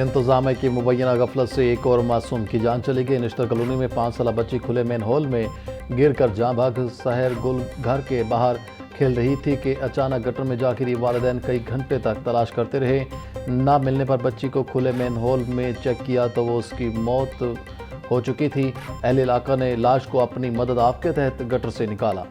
انتظامیہ کی مبینہ غفلت سے ایک اور معصوم کی جان چلی گئی۔ نشتر کالونی میں 5 سالہ بچی کھلے مین ہول میں گر کر جاں بحق سحر گل گھر کے باہر کھیل رہی تھی کہ اچانک گٹر میں جا گری۔ والدین کئی گھنٹے تک تلاش کرتے رہے۔ نہ ملنے پر بچی کو کھلے مین ہول میں چیک کیا تو وہ اس کی موت ہو چکی تھی۔ اہل علاقہ نے لاش کو اپنی مدد آپ کے تحت گٹر سے نکالا۔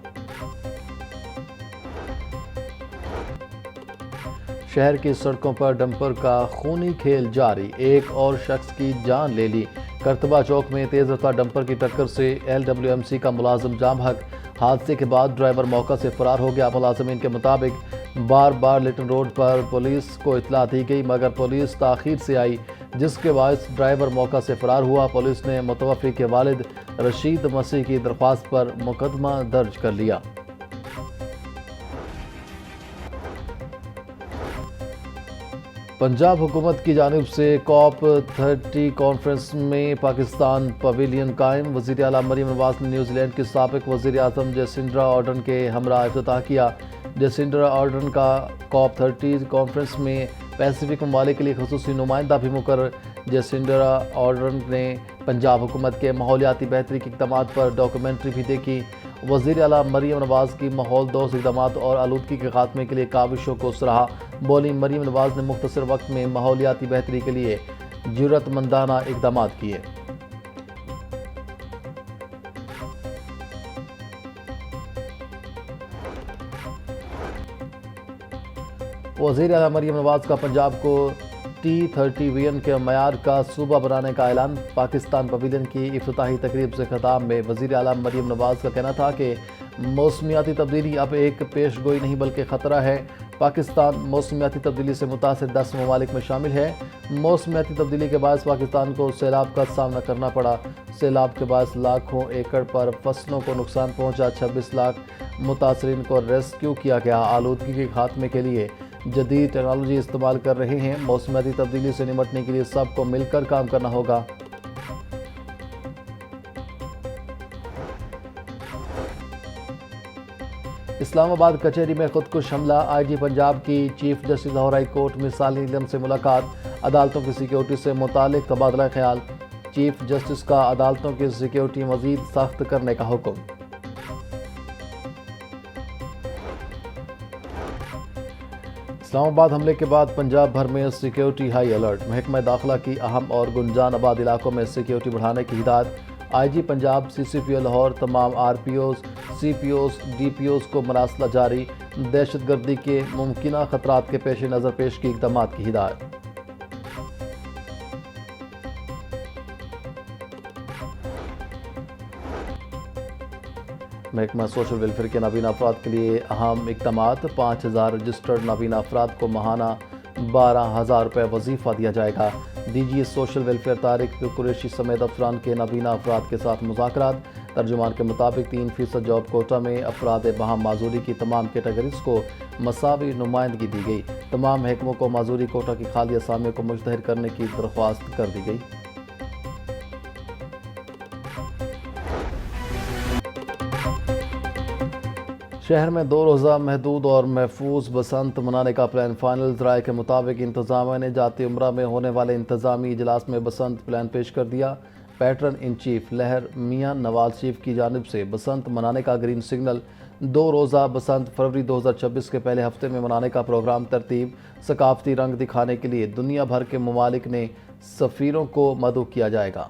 شہر کی سڑکوں پر ڈمپر کا خونی کھیل جاری، ایک اور شخص کی جان لے لی۔ کرتبہ چوک میں تیز رفتار ڈمپر کی ٹکر سے LWMC کا ملازم جاں بحق۔ حادثے کے بعد ڈرائیور موقع سے فرار ہو گیا۔ ملازمین کے مطابق بار بار لٹن روڈ پر پولیس کو اطلاع دی گئی مگر پولیس تاخیر سے آئی، جس کے باعث ڈرائیور موقع سے فرار ہوا۔ پولیس نے متوفی کے والد رشید مسیح کی درخواست پر مقدمہ درج کر لیا۔ پنجاب حکومت کی جانب سے COP30 کانفرنس میں پاکستان پویلین قائم۔ وزیر اعلیٰ مریم نواز نے نیوزی لینڈ کی سابق وزیر اعظم جیسنڈرا آرڈرن کے ہمراہ افتتاح کیا۔ جیسنڈرا آرڈرن کا COP30 کانفرنس میں پیسیفک ممالک کے لیے خصوصی نمائندہ بھی مقرر۔ جیسنڈرا آرڈرن نے پنجاب حکومت کے ماحولیاتی بہتری کے اقدامات پر ڈاکومنٹری بھی دیکھی۔ وزیر اعلیٰ مریم نواز کی ماحول دوست اقدامات اور آلودگی کے خاتمے کے لیے کاوشوں کو سراہا۔ بولی مریم نواز نے مختصر وقت میں ماحولیاتی بہتری کے لیے جرأت مندانہ اقدامات کیے۔ وزیر اعلیٰ مریم نواز کا پنجاب کو T30 ویژن کے معیار کا صوبہ بنانے کا اعلان۔ پاکستان پویلین کی افتتاحی تقریب سے خطاب میں وزیر اعلیٰ مریم نواز کا کہنا تھا کہ موسمیاتی تبدیلی اب ایک پیش گوئی نہیں بلکہ خطرہ ہے۔ پاکستان موسمیاتی تبدیلی سے متاثر 10 ممالک میں شامل ہے۔ موسمیاتی تبدیلی کے باعث پاکستان کو سیلاب کا سامنا کرنا پڑا۔ سیلاب کے باعث لاکھوں ایکڑ پر فصلوں کو نقصان پہنچا۔ 26 لاکھ متاثرین کو ریسکیو کیا گیا۔ آلودگی کے خاتمے کے لیے جدید ٹیکنالوجی استعمال کر رہے ہیں۔ موسمیاتی تبدیلی سے نمٹنے کے لیے سب کو مل کر کام کرنا ہوگا۔ اسلام آباد کچہری میں خودکش حملہ۔ IG پنجاب کی chief justice Lahore high court مثال نیلم سے ملاقات۔ عدالتوں کی سیکیورٹی سے متعلق تبادلہ خیال۔ چیف جسٹس کا عدالتوں کی سیکیورٹی مزید سخت کرنے کا حکم۔ اسلام آباد حملے کے بعد پنجاب بھر میں سیکیورٹی ہائی الرٹ۔ محکمہ داخلہ کی اہم اور گنجان آباد علاقوں میں سیکیورٹی بڑھانے کی ہدایت۔ IG پنجاب CCPO لاہور تمام RPOs CPOs DPOs کو مراسلہ جاری۔ دہشت گردی کے ممکنہ خطرات کے پیش نظر پیشگی اقدامات کی ہدایت۔ محکمہ سوشل ویلفیئر کے نابینا افراد کے لیے اہم اقدامات۔ 5000 رجسٹرڈ نابینا افراد کو ماہانہ 12,000 روپے وظیفہ دیا جائے گا۔ DG social welfare Tariq Qureshi سمیت افسران کے نابینا افراد کے ساتھ مذاکرات۔ ترجمان کے مطابق 3% جاب کوٹا میں افراد باہم معذوری کی تمام کیٹیگریز کو مساوی نمائندگی دی گئی۔ تمام محکموں کو معذوری کوٹا کی خالی اسامیوں کو مشتہر کرنے کی درخواست کر دی گئی۔ شہر میں 2 روزہ محدود اور محفوظ بسنت منانے کا پلان فائنل۔ ذرائع کے مطابق انتظامیہ نے جاتی عمرہ میں ہونے والے انتظامی اجلاس میں بسنت پلان پیش کر دیا۔ پیٹرن ان چیف لہر میاں نواز شریف کی جانب سے بسنت منانے کا گرین سگنل۔ 2 روزہ بسنت فروری 2026 کے پہلے ہفتے میں منانے کا پروگرام ترتیب۔ ثقافتی رنگ دکھانے کے لیے دنیا بھر کے ممالک نے سفیروں کو مدعو کیا جائے گا۔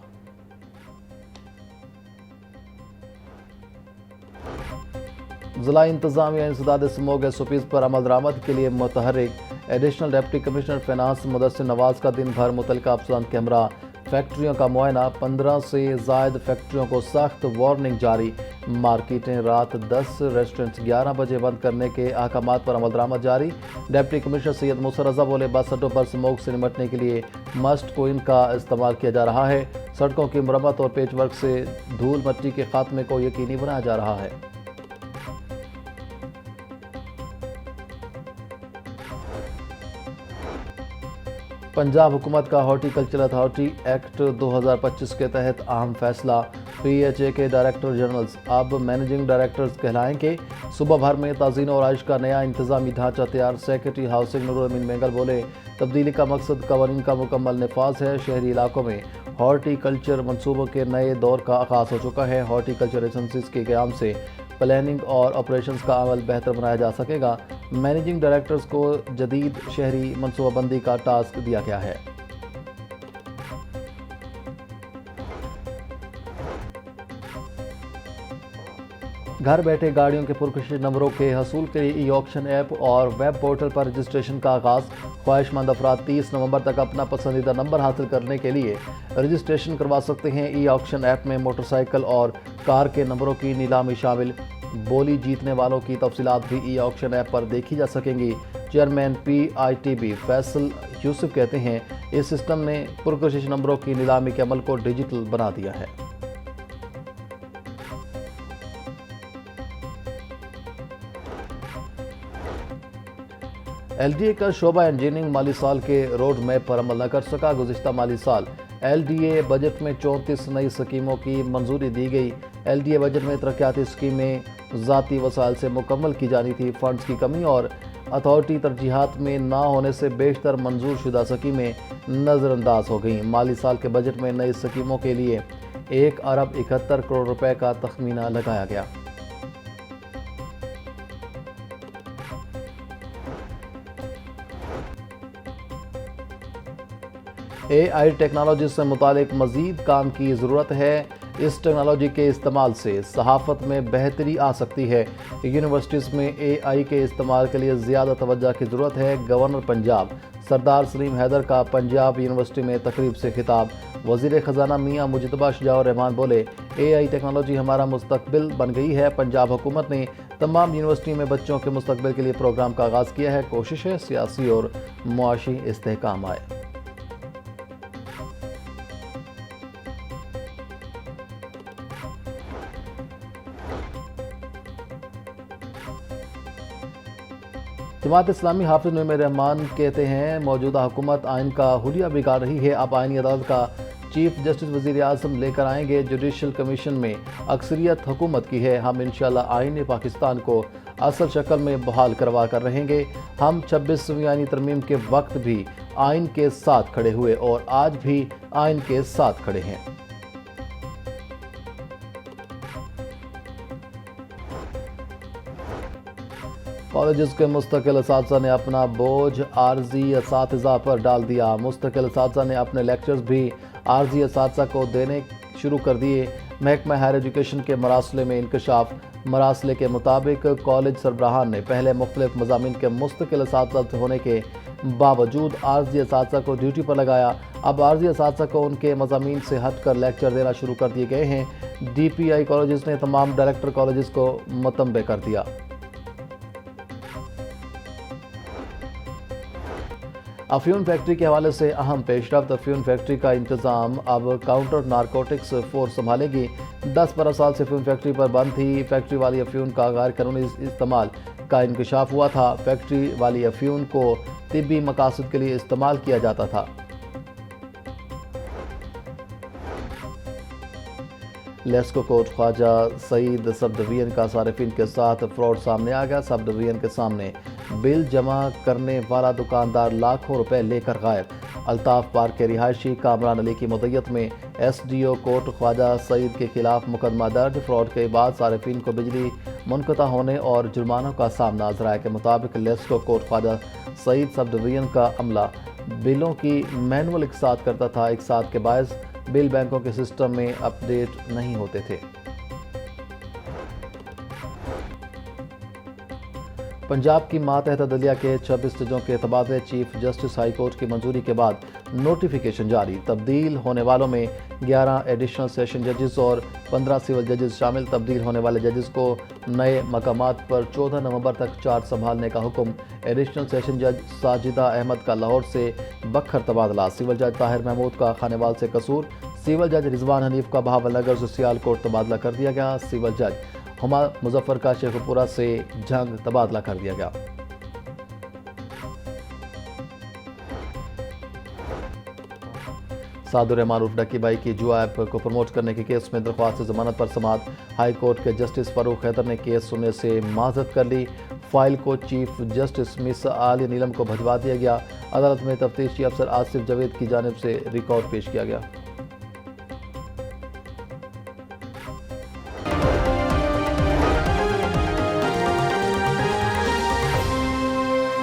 ضلع انتظامیہ انسداد سموگ SOPs پر عمل درآمد کے لیے متحرک۔ Additional deputy commissioner finance Mudassar Nawaz کا دن بھر متعلقہ افسران کے ہمراہ فیکٹریوں کا معائنہ۔ 15 سے زائد فیکٹریوں کو سخت وارننگ جاری۔ مارکیٹیں رات 10، ریسٹورنٹس 11 بجے بند کرنے کے احکامات پر عمل درآمد جاری۔ ڈپٹی کمشنر سید موسیٰ رضا بولے بس اڈوں پر سموگ سے نمٹنے کے لیے مسٹ کوئن کا استعمال کیا جا رہا ہے۔ سڑکوں کی مرمت اور پیچ ورک سے دھول مٹی کے خاتمے کو یقینی بنایا جا رہا ہے۔ पंजाब हुकूमत का हॉर्टिकल्चर अथॉरिटी एक्ट 2025 के तहत अहम फैसला। PHA के डायरेक्टर जनरल्स अब मैनेजिंग डायरेक्टर्स कहलाएंगे। सूबा भर में ताज़ीन और आइश का नया इंतजामी ढांचा तैयार। सेक्रेटरी हाउसिंग नूरुल अमीन मेंगल बोले, तब्दीली का मकसद कवानीन का मुकम्मल नफाज है। शहरी इलाकों में हॉर्टिकल्चर मनसूबों के नए दौर का आगाज़ हो चुका है। हॉर्टिकल्चर एजेंसीज के क़याम से प्लानिंग और ऑपरेशंस का अमल बेहतर बनाया जा सकेगा। मैनेजिंग डायरेक्टर्स को जदीद शहरी मनसूबाबंदी का टास्क दिया गया है। घर बैठे गाड़ियों के पुरकशिश नंबरों के हसूल के लिए ई ऑक्शन ऐप और वेब पोर्टल पर रजिस्ट्रेशन का आगाज़। ख्वाहिशमंद अफराद 30 नवंबर तक अपना पसंदीदा नंबर हासिल करने के लिए रजिस्ट्रेशन करवा सकते हैं। ई ऑक्शन ऐप में मोटरसाइकिल और कार के नंबरों की नीलामी शामिल। बोली जीतने वालों की तफसीलात भी ई ऑक्शन ऐप पर देखी जा सकेंगी। चेयरमैन PITB फैसल यूसुफ कहते हैं, इस सिस्टम ने पुरकशिश नंबरों की नीलामी के अमल को डिजिटल बना दिया है। LDA का शोबा इंजीनियरिंग माली साल के रोड मैप पर अमल न कर सका। गुज़िश्ता माली साल LDA बजट में 34 नई स्कीमों की मंजूरी दी गई। LDA बजट में तरक्याती स्कीमें ज़ाती वसाइल से मुकम्मल की जानी थी। फंड्स की कमी और अथॉरिटी तरजीहात में ना होने से बेशतर मंजूर शुदा स्कीमें नज़रअंदाज हो गईं। माली साल के बजट में नई स्कीमों के लिए 1 अरब 71 करोड़ रुपए का तखमीना लगाया गया। AI टेक्नोलॉजी से मुतालिक मज़ीद काम की ज़रूरत है। इस टेक्नोलॉजी के इस्तेमाल से सहाफ़त में बेहतरी आ सकती है। यूनिवर्सिटीज़ में AI के इस्तेमाल के लिए ज़्यादा तवज्जो की ज़रूरत है। गवर्नर पंजाब सरदार सलीम हैदर का पंजाब यूनिवर्सिटी में तकरीब से खिताब। वज़ीर ख़जाना मियाँ मुजतबा शुजाउर रहमान बोले, AI टेक्नोलॉजी हमारा मुस्तकबिल बन गई है। पंजाब हुकूमत ने तमाम यूनिवर्सिटी में बच्चों के मुस्तकबिल के लिए प्रोग्राम का आगाज़ किया है। कोशिश है सियासी और मुआशी इस्तेहकाम आए। जमात इस्लामी हाफिज नईम रहमान कहते हैं, मौजूदा हुकूमत आइन का हुलिया बिगाड़ रही है। अब आइनी अदालत का चीफ जस्टिस वज़ीर आज़म लेकर आएंगे। जुडिशल कमीशन में अक्सरियत हुकूमत की है। हम इंशाअल्लाह आइन पाकिस्तान को असल शक्ल में बहाल करवा कर रहेंगे। हम 26वीं आइनी तरमीम के वक्त भी आइन के साथ खड़े हुए और आज भी आइन के साथ खड़े हैं। कॉलेजेस के मुस्तकिल असातिज़ा ने अपना बोझ आर्जी असातिज़ा पर डाल दिया। मुस्तकिल असातिज़ा ने अपने लेक्चर्स भी आर्जी असातिज़ा को देने शुरू कर दिए। महकमा हायर एजुकेशन के मरासले में इंकशाफ। मरासले के मुताबिक कॉलेज सरबराहान ने पहले मुख्तलिफ मज़ामीन के मुस्तकिल असातिज़ा होने के बावजूद आर्जी असातिज़ा को ड्यूटी पर लगाया। अब आर्जी असातिज़ा को उनके मज़ामीन से हट कर लेक्चर देना शुरू कर दिए गए हैं। DPI कॉलेजेस ने तमाम डायरेक्टर कॉलेजेस को मतंबे कर दिया। अफ्यूम फैक्ट्री के हवाले से अहम पेशरफ्त। अफ्यूम फैक्ट्री का इंतज़ाम अब काउंटर नारकोटिक्स फोर्स संभालेगी। 10-12 साल से अफ्यूम फैक्ट्री पर बंद थी। फैक्ट्री वाली अफ्यूम का गैर कानूनी इस्तेमाल का इंकशाफ हुआ था। फैक्ट्री वाली अफ्यूम को तिब्बी मकासद के लिए इस्तेमाल किया जाता था। LESCO court Khwaja Saeed sub division का सारिफिन के साथ फ्रॉड सामने आ गया। सब डिवीजन के सामने बिल जमा करने वाला दुकानदार लाखों रुपए लेकर गायब। अल्ताफ पार्क के रिहायशी कामरान अली की मुद्दत में SDO कोर्ट ख्वाजा सईद के खिलाफ मुकदमा दर्ज। फ्रॉड के बाद सारिफिन को बिजली मुनक़ता होने और जुर्मानों का सामना। ज़राए के मुताबिक LESCO court Khwaja Saeed sub division का अमला बिलों की मैनुअल इकसात करता था। इकसात के बायस बिल बैंकों के सिस्टम में अपडेट नहीं होते थे। पंजाब की मातहत अदलिया के 26 जजों के तबादले। चीफ जस्टिस हाई कोर्ट की मंजूरी के बाद नोटिफिकेशन जारी। तब्दील होने वालों में 11 एडिशनल सेशन जजेस और 15 सिविल जजेस शामिल। तब्दील होने वाले जजेस को नए मकामात पर 14 नवंबर तक चार्ज संभालने का हुक्म। एडिशनल सेशन जज साजिदा अहमद का लाहौर से बखर तबादला। सिविल जज ताहिर महमूद का खानेवाल से कसूर। सिविल जज रिजवान हनीफ का बहावलनगर से सियालकोट तबादला कर दिया गया। सिविल जज हुमा मुजफ्फर का शेखपुरा से जंग तबादला कर दिया गया। اسد الرحمان عرف ڈکی بھائی کی جوا ایپ کو پروموٹ کرنے کے کیس میں درخواست ضمانت پر سماعت۔ ہائی کورٹ کے جسٹس فاروق حیدر نے کیس سننے سے معذرت کر لی۔ فائل کو چیف جسٹس مس عالیہ نیلم کو بھجوا دیا گیا۔ عدالت میں تفتیشی افسر آصف جاوید کی جانب سے ریکارڈ پیش کیا گیا۔